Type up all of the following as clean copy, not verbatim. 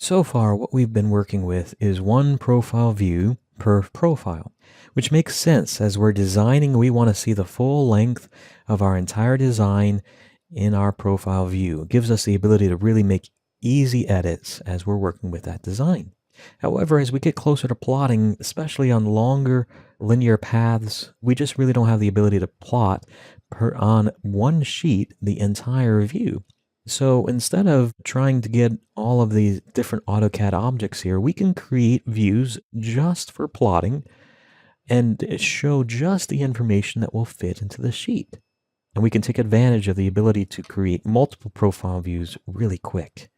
So far, what we've been working with is one profile view per profile, which makes sense as we're designing. We want to see the full length of our entire design in our profile view. It gives us the ability to really make easy edits as we're working with that design. However, as we get closer to plotting, especially on longer linear paths, we just really don't have the ability to plot on one sheet the entire view. So instead of trying to get all of these different AutoCAD objects here, we can create views just for plotting and show just the information that will fit into the sheet. And we can take advantage of the ability to create multiple profile views really quick.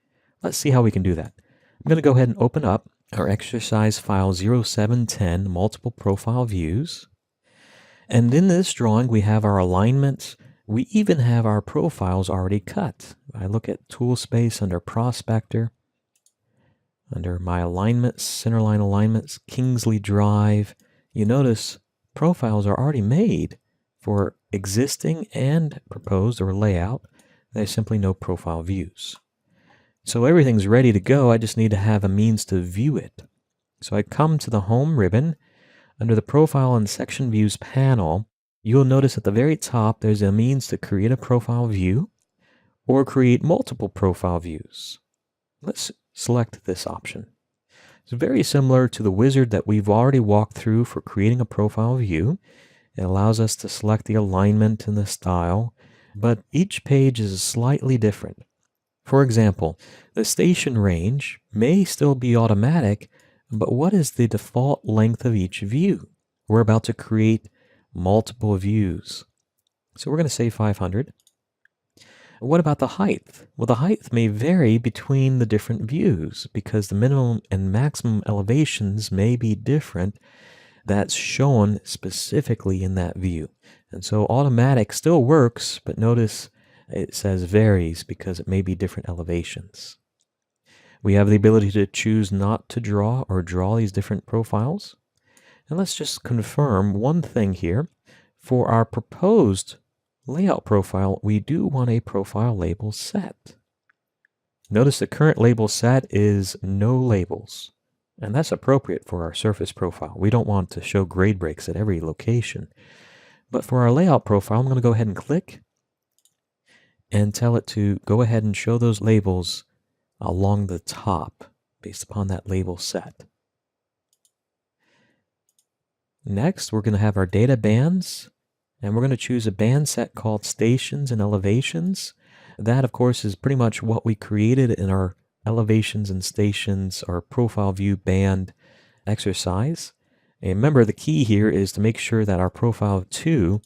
Let's see how we can do that. I'm going to go ahead and open up our exercise file 0710 multiple profile views. And in this drawing, we have our alignments. We even have our profiles already cut. I look at tool space under prospector, under my alignments, centerline alignments, Kingsley Drive. You notice profiles are already made for existing and proposed or layout. There's simply no profile views. So everything's ready to go. I just need to have a means to view it. So I come to the Home ribbon. Under the Profile and Section Views panel, you'll notice at the very top there's a means to create a profile view or create multiple profile views. Let's select this option. It's very similar to the wizard that we've already walked through for creating a profile view. It allows us to select the alignment and the style, but each page is slightly different. For example, the station range may still be automatic, but what is the default length of each view? We're about to create multiple views. So we're going to say 500. What about the height? Well, the height may vary between the different views because the minimum and maximum elevations may be different. That's shown specifically in that view. And so automatic still works, but notice it says varies because it may be different elevations. We have the ability to choose not to draw or draw these different profiles. And let's just confirm one thing here. For our proposed layout profile, we do want a profile label set. Notice the current label set is no labels, and that's appropriate for our surface profile. We don't want to show grade breaks at every location. But for our layout profile, I'm going to go ahead and click and tell it to go ahead and show those labels along the top based upon that label set. Next, we're going to have our data bands, and we're going to choose a band set called Stations and Elevations. That, of course, is pretty much what we created in our Elevations and Stations, our profile view band exercise. And remember, the key here is to make sure that our profile 2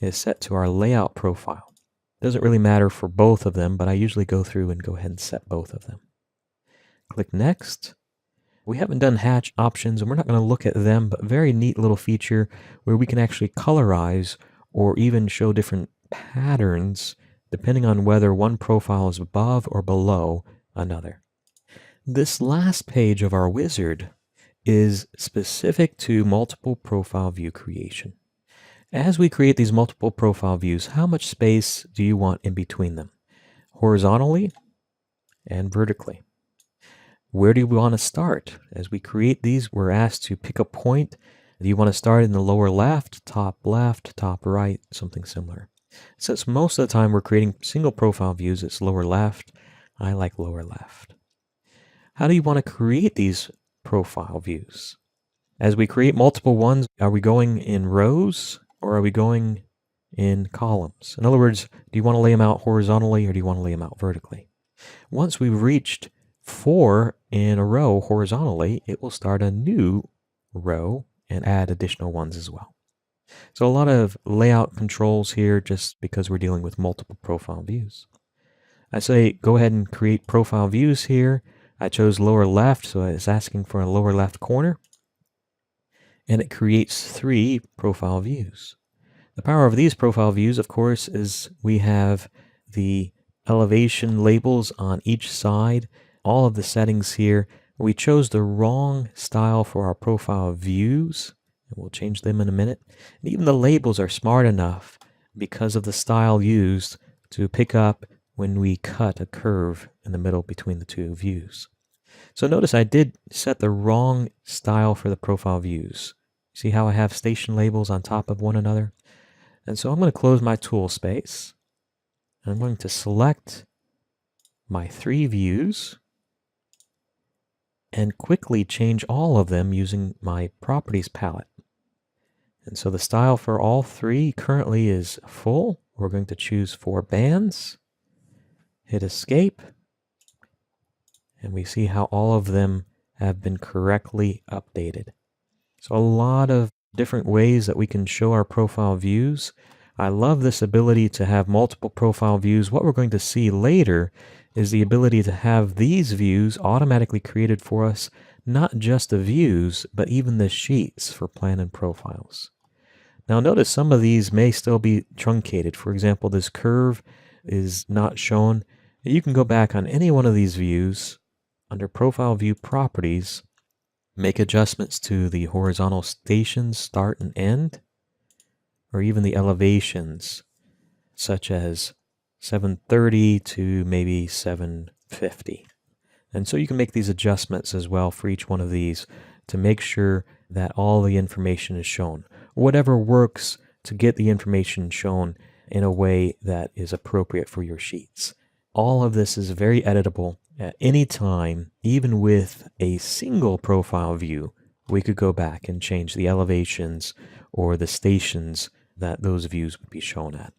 is set to our layout profile. Doesn't really matter for both of them, but I usually go through and go ahead and set both of them. Click Next. We haven't done hatch options, and we're not going to look at them, but very neat little feature where we can actually colorize or even show different patterns depending on whether one profile is above or below another. This last page of our wizard is specific to multiple profile view creation. As we create these multiple profile views, how much space do you want in between them? Horizontally and vertically. Where do we want to start? As we create these, we're asked to pick a point. Do you want to start in the lower left, top right, something similar? Since most of the time we're creating single profile views, it's lower left. I like lower left. How do you want to create these profile views? As we create multiple ones, are we going in rows or are we going in columns? In other words, do you want to lay them out horizontally or do you want to lay them out vertically? Once we've reached 4 in a row horizontally, it will start a new row and add additional ones as well. So a lot of layout controls here just because we're dealing with multiple profile views. I say go ahead and create profile views here. I chose lower left, so it's asking for a lower left corner. And it creates 3 profile views. The power of these profile views, of course, is we have the elevation labels on each side, all of the settings here. We chose the wrong style for our profile views, and we'll change them in a minute. And even the labels are smart enough because of the style used to pick up when we cut a curve in the middle between the two views. So notice I did set the wrong style for the profile views. See how I have station labels on top of one another? And so I'm going to close my tool space. I'm going to select my 3 views and quickly change all of them using my properties palette. And so the style for all 3 currently is full. We're going to choose 4 bands, hit escape, and we see how all of them have been correctly updated. So a lot of different ways that we can show our profile views. I love this ability to have multiple profile views. What we're going to see later is the ability to have these views automatically created for us, not just the views, but even the sheets for plan and profiles. Now notice some of these may still be truncated. For example, this curve is not shown. You can go back on any one of these views under Profile View Properties, make adjustments to the horizontal stations start and end, or even the elevations, such as 730 to maybe 750. And so you can make these adjustments as well for each one of these to make sure that all the information is shown. Whatever works to get the information shown in a way that is appropriate for your sheets. All of this is very editable at any time. Even with a single profile view, we could go back and change the elevations or the stations that those views would be shown at.